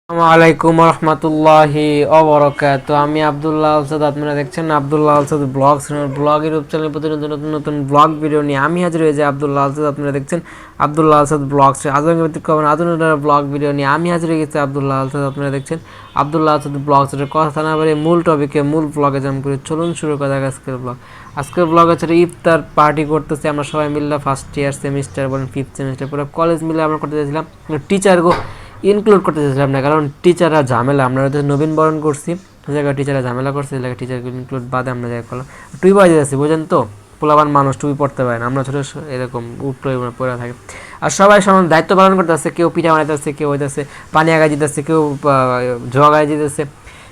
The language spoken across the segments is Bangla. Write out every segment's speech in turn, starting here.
আসসালামু আলাইকুম রহমতুল্লাহি ওয়াবারাকাতুহু। আমি আব্দুল্লাহ আলসাদ, আপনারা দেখছেন Abdullah Alsad vlogs. Vlog YouTube channel প্রতি নতুন নতুন নতুন ব্লগ ভিডিও নিয়ে আমি হাজির হয়েছি আব্দুল্লাহ আলসাদ। আপনারা দেখছেন আব্দুল্লাহ আলসাদ ব্লগস। আজকে আধুনিক ব্লগ ভিডিও নিয়ে আমি হাজির হয়ে গেছি আব্দুল্লাহ আলসাদ। আপনারা দেখছেন আব্দুল্লাহ আলসাদ ব্লগস। কথা না বলে মূল টপিকে মূল ব্লগে জাম করে চলুন শুরু করা যাক আজকের ব্লগ। আজকের ব্লগ হচ্ছে ইফতার পার্টি করতেছি আমরা সবাই মিলে, ফার্স্ট ইয়ার সেমিস্টার বলেন ফিফথ সেমিস্টার পুরো কলেজ মিলে আমরা করতে চাইছিলাম। টিচার ইনক্লুড করতে চাইছিলাম না, কারণ টিচাররা ঝামেলা। আমরা হয়তো নবীন বরণ করছি, জায়গায় টিচাররা ঝামেলা করছে, এই জায়গায় টিচারকে ইনক্লুড বাদে আমরা জায়গায় করলাম। টুই পরে যাচ্ছি বুঝেন তো, পোলাবান মানুষ টুই পড়তে পারে না, আমরা ছোটো এরকম উপরে পড়ে থাকি। আর সবাই সমান দায়িত্ব পালন করতে আসছে, কেউ পিঠা বানাইতেছে, কেউ হইতেছে পানি আগায় দিতেছে, কেউ জগ আগায় দিতেছে,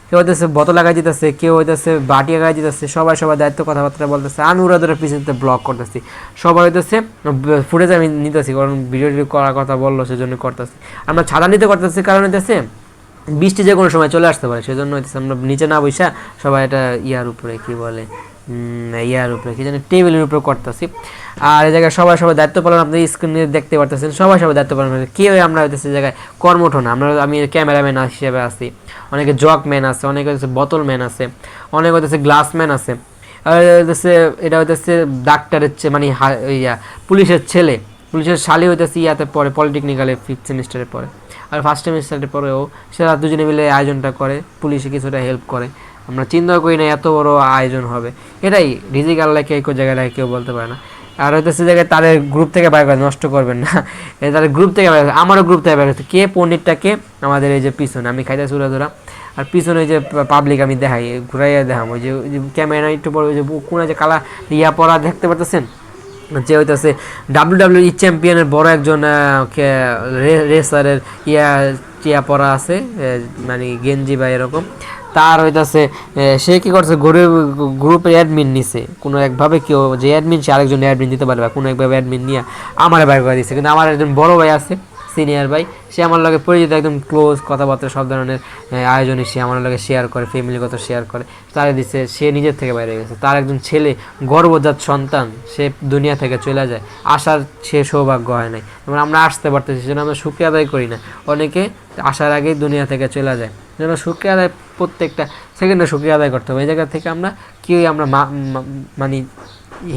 কেউ হইতেছে বোতল আগায় দিতেছে, কেউ হইতেছে বাটি আগায় দিতেছে। সবাই সবাই দায়িত্ব কথাবার্তা বলতেছে, আমি ওরা পিছনে ব্লগ করতেছি। সবাই হইতেছে ফুটেজ আমি নিতেছি, কারণ ভিডিও করার কথা বললো সেজন্য করতেছি। আমরা ছাদা নিতে করতেছি, কারণ হইতেছে বৃষ্টি যে কোনো সময় চলে আসতে পারে, সেজন্য হইতেছে আমরা নিচে না বসা সবাই এটা ইয়ার উপরে কি বলে ইয়ার উপরে কি জানি টেবিলের উপরে করতেছি। আর এই জায়গায় সবাই সবাই দায়িত্ব পালন আপনি স্ক্রিনে দেখতে পারতেছেন, সবাই সবাই দায়িত্ব পালন করছে। কেউ আমরা হইতেছে জায়গায় কর্মঠ না, আমি ক্যামেরাম্যান হিসেবে আছি, অনেকে জগ ম্যান আছে, অনেকে হচ্ছে বোতল ম্যান আছে, অনেকে হইতেছে গ্লাস ম্যান আছে। আর হইতেছে এটা হইতেছে ডাক্তারের মানে পুলিশের ছেলে, পুলিশের শালি হইতেছে ইয়াতে পড়ে পলিটেকনিক্যালে ফিফথ সেমিস্টারে পড়ে, আর ফার্স্ট সেমিস্টারে পড়েও সেরা দুজনে মিলে আয়োজনটা করে, পুলিশে কিছুটা হেল্প করে। আমরা চিন্তা করি না এত বড় আয়োজন হবে, এটাই রিজিক আল্লাহকে এই জায়গায় কেউ বলতে পারে না। আর হইতেছে জায়গায় তাদের গ্রুপ থেকে বাইর করে, নষ্ট করবেন না, তাদের গ্রুপ থেকে বাইর করে, আমারও গ্রুপ থেকে বাইর করছে। কে পনিরটা কে আমাদের এই যে পিছনে আমি খাইতে উড়া ধরা, আর পিছনে ওই যে পাবলিক আমি দেখাই ঘুরাইয়া দেখাম, ওই যে ক্যামেরা একটু বড় ওই যে কোন যে কালা ইয়া পরা দেখতে পারতেছেন, যে হইতেছে ডাব্লিউডাব্লিউই চ্যাম্পিয়নের বড় একজন রেসারের ইয়া পরা আছে, মানে গেঞ্জি বা এরকম। তার হইতেছে সে কি করছে, গ্রুপের অ্যাডমিন নিছে কোনো একভাবে, কেউ যে অ্যাডমিন সে আরেকজন অ্যাডমিন দিতে পারবে, কোনো একভাবে অ্যাডমিন নিয়ে আমার বাইর করে দিচ্ছে। কিন্তু আমার একজন বড় ভাই আছে, সিনিয়র ভাই, সে আমার লগে পরিচিত, একদম ক্লোজ, কথাবার্তা সব ধরনের আয়োজনে সে আমার লগে শেয়ার করে, ফ্যামিলিগত শেয়ার করে, তারে দিচ্ছে। সে নিজের থেকে বাইরে গেছে, তার একজন ছেলে গর্ভজাত সন্তান, সে দুনিয়া থেকে চলে যায়, আসার সে সৌভাগ্য হয় নাই। যেমন আমরা আসতে পারতেছি, সেজন্য আমরা শুকরিয়া আদায় করি না। অনেকে আসার আগেই দুনিয়া থেকে চলে যায়, যেন শুকরিয়া আদায় প্রত্যেকটা সেকেন্ডে শুকরিয়া আদায় করতে হবে। এই জায়গা থেকে আমরা কেউই আমরা মানে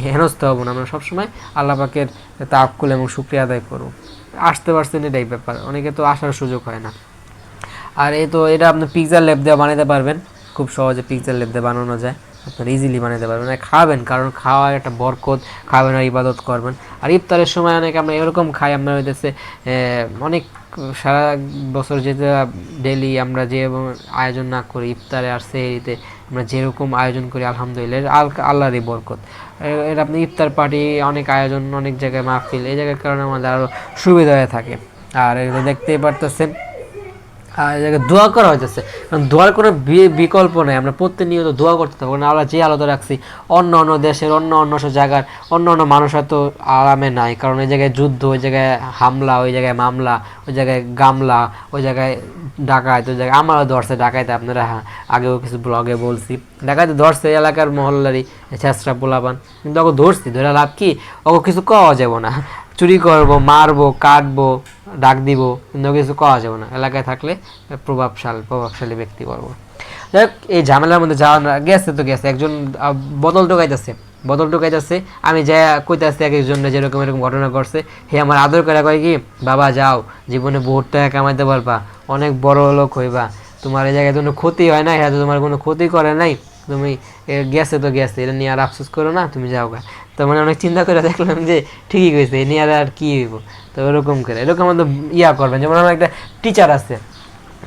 হেনস্থ হব না, আমরা সবসময় আল্লাহ পাকের তাওয়াক্কুল এবং শুকরিয়া আদায় করব। আসতে পারছেন এটাই ব্যাপার, অনেকে তো আসার সুযোগ হয় না। আর এটা আপনি পিৎজা লেপ দিয়ে বানাতে পারবেন, খুব সহজে পিৎজা লেপ দিয়ে বানানো যায়, আপনারা ইজিলি বানাতে পারবেন। আর খাবেন, কারণ খাওয়ার একটা বরকত, খাবেন আর ইবাদত করবেন। আর ইফতারের সময় অনেক আমরা এরকম খাই, আমরা হইতেছে অনেক সারা বছর যেটা ডেলি আমরা যে আয়োজন না করি, ইফতারে আর সেহরিতে আমরা যেরকম আয়োজন করি আলহামদুলিল্লাহ আল্লাহরই বরকত। এটা আপনি ইফতার পার্টি অনেক আয়োজন, অনেক জায়গায় মাহফিল, এই জায়গার কারণে আমাদের আরও সুবিধা হয়ে থাকে। আর এগুলো দেখতেই পারতেছেন, আর এই জায়গায় দোয়া করা হইতেছে, কারণ দোয়ার কোনো বিকল্প নেই। আমরা প্রতিনিয়ত দোয়া করতে থাকবো, কারণ আমরা যে আলাদা রাখছি অন্য অন্য দেশের অন্য অন্য জায়গার অন্য অন্য মানুষ হয়তো আরামে নাই, কারণ ওই জায়গায় যুদ্ধ, ওই জায়গায় হামলা, ওই জায়গায় মামলা, ওই জায়গায় গামলা, ওই জায়গায় ডাকাত, ওই জায়গায় আমারও ধরছে ডাকাইতে। আপনারা আগেও কিছু ব্লগে বলছি, ডাকাইতে ধরছে এলাকার মহল্লারই ছেঁচড়া পোলাপান, কিন্তু ওকে ধরছি, ধরে লাভ কি, ওকে কিছু কওয়া যাবো না, চুরি করবো, মারবো, কাটবো, ডাক দিব, কিন্তু কিছু কওয়া যাবে না। এলাকায় থাকলে প্রভাবশালী ব্যক্তি বলবো। যাই হোক, এই ঝামেলার মধ্যে যাওয়া গেছে তো গেছে, একজন বোতল ঢোকাইতেছে, আমি যা কইতেছি এক একজনে যেরকম এরকম ঘটনা করছে, হে আমার আদর করে কয় কি, বাবা যাও, জীবনে বহুত টাকা কামাইতে পারবা, অনেক বড় লোক হইবা, তোমার এই জায়গায় কোনো ক্ষতি হয় না, হ্যাঁ তোমার কোনো ক্ষতি করে নাই, তুমি গেছে তো গেছে, এটা নিয়ে আর আফসোস করো না, তুমি যাও গা। তো মানে অনেক চিন্তা করে দেখলাম যে ঠিকই কইছে, এ নিয়ে আর কি হইব। তো এরকম করে এরকম আমাদের করবেন। যেমন আমার একটা টিচার আছে,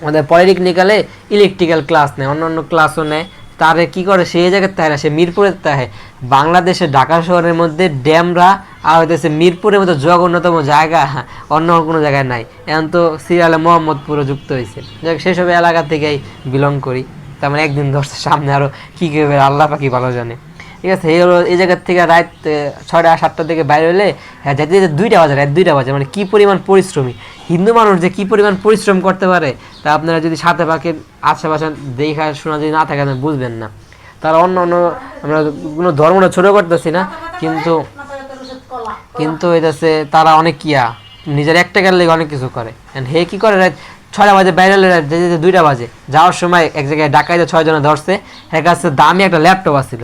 আমাদের পলিটেকনিক্যালে ইলেকট্রিক্যাল ক্লাস নেয়, অন্য অন্য ক্লাসও নেয়। তারে কি করে, সেই জায়গায় তাই না, সে মিরপুরের তাহে, বাংলাদেশের ঢাকা শহরের মধ্যে ড্যামরা আর হইতেছে মিরপুরের মতো জঘন্যতম জায়গা অন্য কোনো জায়গায় নাই। এখন তো সিরিয়ালে মোহাম্মদপুরও যুক্ত হয়েছে, সেসব এলাকা থেকেই বিলং করি। তার মানে একদিন ধরছে, সামনে আরও কী করবে আল্লাহ পাকি ভালো জানে। ঠিক আছে, এই হলো এই জায়গার থেকে রাত 6টা-7টার দিকে বাইরে হলে যেতে যেতে 2টা বাজে, রাত 2টা বাজে। মানে কী পরিমাণ পরিশ্রমী হিন্দু মানুষ, যে কী পরিমাণ পরিশ্রম করতে পারে, তা আপনারা যদি সাথে পাখের আশেপাশে দেখা শোনা যদি না থাকে, আপনি বুঝবেন না। তারা অন্য অন্য, আমরা কোনো ধর্মটা ছোটো করতেছি না, কিন্তু হইতেছে তারা অনেক নিজের একটা গেলে অনেক কিছু করে। হে কী করে, 6টা বাজে বাইরে 2টা বাজে যাওয়ার সময় এক জায়গায় ডাকাইতে 6 জনে ধরছে, এর কাছে দামি একটা ল্যাপটপ আসছিল,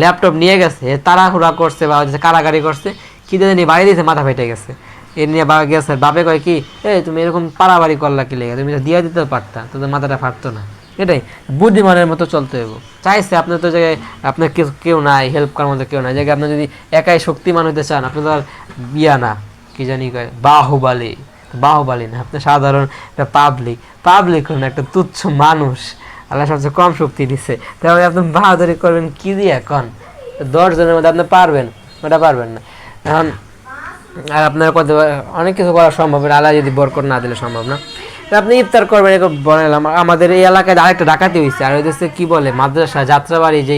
ল্যাপটপ নিয়ে গেছে, তাড়াহুড়া করছে বা কারাগারি করছে, কি নিয়ে বাড়ি দিয়েছে, মাথা ফেটে গেছে। এর নিয়ে বাবা গেছে, বাপে কয় কি তুমি এরকম পাড়াবাড়ি করলা কি লেগে, তুমি দিয়ে দিতে পারতা, তোদের মাথাটা ফাটতো না। এটাই বুদ্ধিমানের মতো চলতে হইব। চাইছে আপনার তো জায়গায় আপনার কেউ নাই, হেল্প করার মতো কেউ নাই, জায়গায় আপনি যদি একাই শক্তিমান হইতে চান, আপনি তো আর না কি জানি কয় বাহুবালী না, আপনি সাধারণ একটা পাবলিক হন, একটা তুচ্ছ মানুষ। আল্লাহ সবচেয়ে কম শক্তি দিচ্ছে, তাহলে আপনি বাহাদুরি করবেন কি দিয়ে এখন? 10 জনের মধ্যে আপনি পারবেন, ওটা পারবেন না। এখন আর আপনার কত অনেক কিছু করা সম্ভব, আল্লাহ যদি বরকত না দিলে সম্ভব না। আপনি ইফতার করবেন এরকম বানালাম। আমাদের এই এলাকায় আরেকটা ডাকাতি হয়েছে, আর হচ্ছে কি বলে মাদ্রাসা যাত্রাবাড়ি যে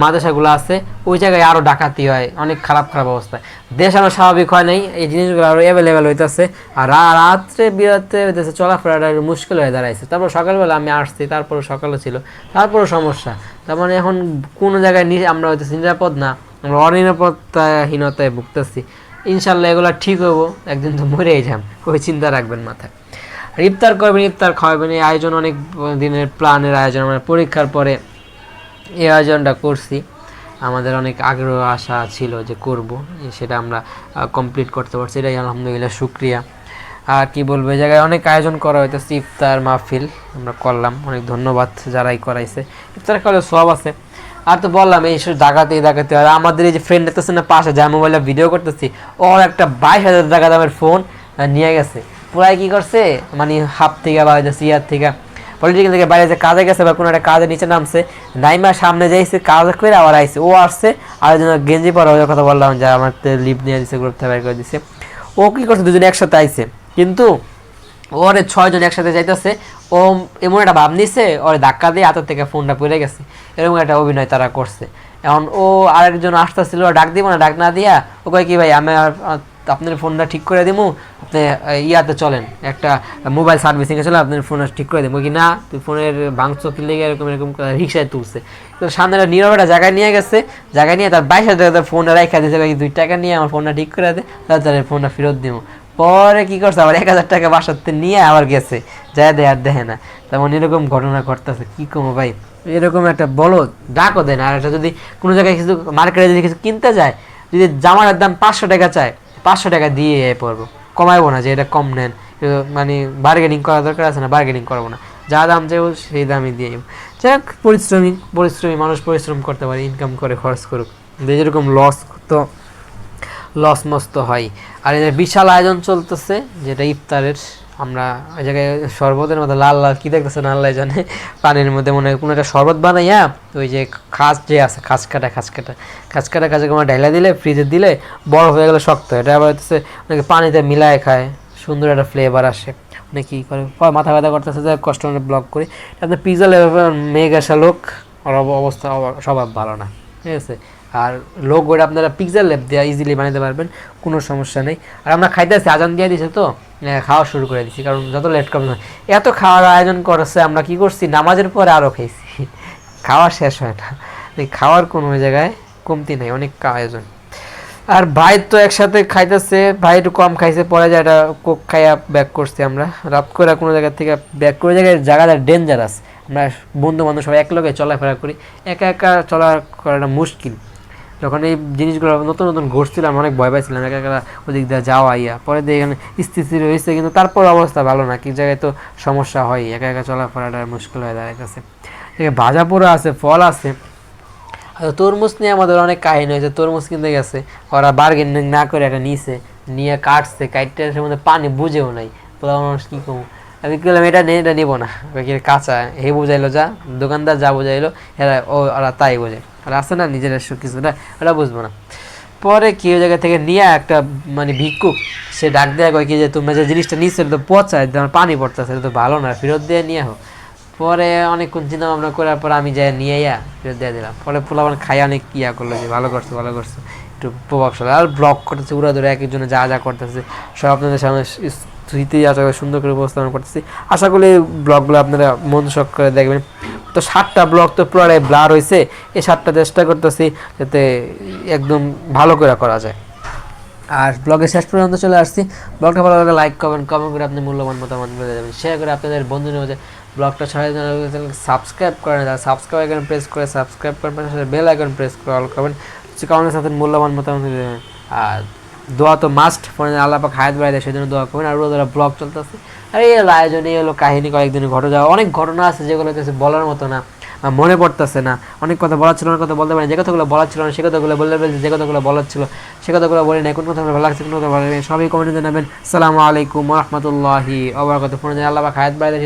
মাদ্রাসাগুলো আছে ওই জায়গায় আরও ডাকাতি হয়, অনেক খারাপ অবস্থা। দেশ আরও স্বাভাবিক হয় নাই, এই জিনিসগুলো আরও অ্যাভেলেবেল হইতেছে, আর রাত্রে বিরাতে হইতেছে, চলাফেরাটা মুশকিল হয়ে দাঁড়াইছে। তারপর সকালবেলা আমি আসছি, তারপরে সকালে ছিল, তারপরও সমস্যা। তার মানে এখন কোনো জায়গায় আমরা হইতেছি নিরাপদ না, আমরা অনিরাপত্তাহীনতায় ভুগতেছি। ইনশাল্লাহ এগুলো ঠিক হবো, একদিন তো মরেই যাম, ওই চিন্তা রাখবেন মাথায়। ইফতার করবেন, ইফতার খাওয়াবেন, এই আয়োজন অনেক দিনের প্ল্যানের আয়োজন, আমরা পরীক্ষার পরে এই আয়োজনটা করছি, আমাদের অনেক আগ্রহ আশা ছিল যে করব, সেটা আমরা কমপ্লিট করতে পারছি, এটাই আলহামদুলিল্লাহ শুকরিয়া। আর কি বলবো, এই জায়গায় অনেক আয়োজন করা হইতেছে, ইফতার মাহফিল আমরা করলাম, অনেক ধন্যবাদ যারাই করাইছে। ইফতার করলে সব আছে। আর তো বললাম এই ডাকাতে আর আমাদের এই যে ফ্রেন্ড দেখতেছে না পাশে, যা মোবাইলে ভিডিও করতেছি, ওর একটা 22,000 টাকা দামের ফোন নিয়ে গেছে, পুরাই কি করছে মানে হাফ থেকে বা সিয়ার থেকে পলিটিক্যাল থেকে বাইরে যে কাজে গেছে বা কোনো একটা কাজের নিচে নামছে, নাইমা সামনে যাইছে, কাজ করে আবার আইসে, ও আসছে আর গেঞ্জি পরা কথা বললাম যে আমার লিপ নিয়ে দিচ্ছে, গ্রুপ থেকে বাইর করে দিচ্ছে। ও কী করছে, দুজনে একসাথে আইছে, কিন্তু ওরে 6 জন একসাথে যাইতেছে, ও এমন একটা ভাব নিচ্ছে, ওরে ধাক্কা দিয়ে হাতের থেকে ফোনটা পড়ে গেছে, এরকম একটা অভিনয় তারা করছে। এখন ও আরেকজন আসতেছিল, ডাক দিব না, ডাক না দিয়া ও কয় কি ভাই আমি আপনার ফোনটা ঠিক করে দিব, আপনি ইয়াতে চলেন, একটা মোবাইল সার্ভিসিংয়ে চলে আপনার ফোনটা ঠিক করে দেবো। কি না তুই ফোনের ভাঙচো কিনলে এরকম রিক্সায় তুলছে, তো সামনে নীরব একটা জায়গায় নিয়ে গেছে, জায়গায় নিয়ে তার 22,000 টাকা ফোনটা রেখে দিয়েছে, 2 টাকা নিয়ে আমার ফোনটা ঠিক করে দে, তাহলে ফোনটা ফেরত দিব। পরে কি করছে, আবার 1,000 টাকা বাসাতে নিয়ে আবার গেছে, যায় দেয় আর দেখে না। তেমন এরকম ঘটনা ঘটতেছে, কি কমো ভাই, এরকম একটা বলো ডাকও দেয় না। আর এটা যদি কোনো জায়গায় কিছু মার্কেটে যদি কিছু কিনতে যায়, যদি জামার দাম 500 টাকা চায়, 500 টাকা দিয়ে পড়বো, কমাইবো না যে এটা কম নেন, মানে বার্গেনিং করা দরকার আছে না, বার্গেনিং করবো না, যা দাম চাইবো সেই দামই দিয়ে যাই হোক। পরিশ্রমী মানুষ পরিশ্রম করতে পারে, ইনকাম করে খরচ করুক, যেরকম লস তো লস মস্ত হয়। আর এদের বিশাল আয়োজন চলতেছে যেটা ইফতারের, আমরা ওই জায়গায় শরবতের মধ্যে লাল লাল কী দেখতেছেন আল্লাহ জানে, পানির মধ্যে মনে হয় কোনো একটা শরবত বানাইয়া ওই যে খাস যে আছে খাস কাটা কাজে কোনো ঢাইলা দিলে ফ্রিজে দিলে বরফ হয়ে গেলে শক্ত, এটা আবার হচ্ছে অনেকে পানিতে মিলায় খায়, সুন্দর একটা ফ্লেভার আসে। অনেক কী করে মাথা ব্যথা করতেছে, যে কষ্ট ব্লগ করি আপনার পিজা মেঘ আসা লোক, ওর অবস্থা স্বভাব ভালো না, ঠিক আছে। আর লোক ওইটা আপনারা পিক্সেল ল্যাব দেওয়া ইজিলি বানাতে পারবেন, কোনো সমস্যা নেই। আর আমরা খাইতেছি, আজান দিয়ে দিছে তো খাওয়া শুরু করে দিচ্ছি, কারণ যত লেট কম হয় এত খাওয়ার আয়োজন করেছে, আমরা কি করছি নামাজের পরে আরও খাইছি, খাওয়া শেষ হয় না, খাওয়ার কোনো ওই জায়গায় কমতি নেই, অনেক আয়োজন। আর ভাই তো একসাথে খাইতেছে, ভাই একটু কম খাইছে, পরে যায় একটা কোক খাইয়া ব্যাক করছি আমরা, রাত করে কোনো জায়গা থেকে ব্যাক করে জায়গাটা ডেঞ্জারাস, আমরা বন্ধু বান্ধব সবাই একলগে চলাফেরা করি, একা একা চলা করাটা মুশকিল। যখন এই জিনিসগুলো নতুন নতুন ঘটছিলাম অনেক ভয় পাইছিলাম, একা একা ওদিক দিয়ে যাওয়া ইয়া, পরে দিয়ে এখানে স্থিতি হয়েছে, কিন্তু তারপর অবস্থা ভালো না, কি জায়গায় তো সমস্যা হয়, একা একা চলাফেরাটা মুশকিল হয়ে দাঁড়াইতেছে। ভাজা পোড়া আছে, ফল আছে, তরমুজ নিয়ে আমাদের অনেক কাহিনী হয়েছে, তরমুজ কিনতে গেছে, ওরা বার্গেনিং না করে একটা নিছে, নিয়ে কাটছে, কাটতে এর মধ্যে পানি বুঝেও নাই, পোলা মানুষ কী কমু, আমি বললাম এটা নেই, এটা নিবো না, কাঁচা হে বুঝাইলো, যা দোকানদার যা বুঝাইলো এরা ওরা তাই বোঝে, আর আসে না নিজের কিছুটা ওরা বুঝবো না। পরে কেউ জায়গা থেকে নিয়ে একটা মানে ভিক্ষুক সে ডাক দেয়া কয় কি যে তোমরা যে জিনিসটা নিচ্ছে এটা তো পচায়, পানি পড়তেছে, এটা তো ভালো না, ফেরত দিয়ে নিয়ে হোক। পরে অনেকক্ষণ চিন্তা ভাবনা করার পর আমি যাই নিয়ে ফেরত দিয়ে দিলাম। পরে পোলাপান খাই অনেক ইয়া করলো যে ভালো করছো একটু প্রভাবশালী, আর ব্লগ করতেছে উড়া ধরে, এক একজনে যা যা করতেছে সব আপনাদের সামনে স্মৃতি আশা করে সুন্দর করে উপস্থাপন করতেছি। আশা করি এই ব্লগগুলো আপনারা মনোযোগ করে দেখবেন। তো 7টা ব্লগ তো পুরোটাই ব্লার হয়েছে, এই 7টা চেষ্টা করতেছি যাতে একদম ভালো করে করা যায়। আর ব্লগের শেষ পর্যন্ত চলে আসছি। ব্লগটা ভালো লাগলে লাইক কমেন্ট করে আপনি মূল্যবান মতামত বলে দেবেন, শেয়ার করে আপনাদের বন্ধুদের মধ্যে ব্লগটা ছড়িয়ে দেবেন। সাবস্ক্রাইব করেন, যারা সাবস্ক্রাইব আইকন প্রেস করে সাবস্ক্রাইব করেন, পাশাপাশি বেল আইকন প্রেস করে অল করবেন, কমেন্টের সাথে মূল্যবান মতামত দেবেন। আর দোয়া তো মাস্ট, ফোনে আল্লাহ পাক হায়াত বাড়ায় দেয়, সেই জন্য দোয়া করবেন। আর রোজারা ব্লগ চলতেছে, আর এই হলো আয়োজন, এই হলো কাহিনী, কয়েকদিনে ঘটে যাওয়া অনেক ঘটনা আছে যেগুলো কিছু বলার মতো না, মনে পড়তেছে না। অনেক কথা বলার ছিল, অনেক কথা বলতে পারি, যে কথাগুলো বলার ছিল না সে কথাগুলো বলতে ফেলছি, যে কথাগুলো বলার ছিল সে কথাগুলো বলি না। কোন কথাগুলো ভালো লাগছে, কোন কথা ভালো লাগে, সবই কমেন্টে জানাবেন। আসসালামু আলাইকুম ওয়া রাহমাতুল্লাহি ওয়া বারাকাতুহু। ফোনে আল্লাহ পাক হায়াত বাড়ায় দেয়।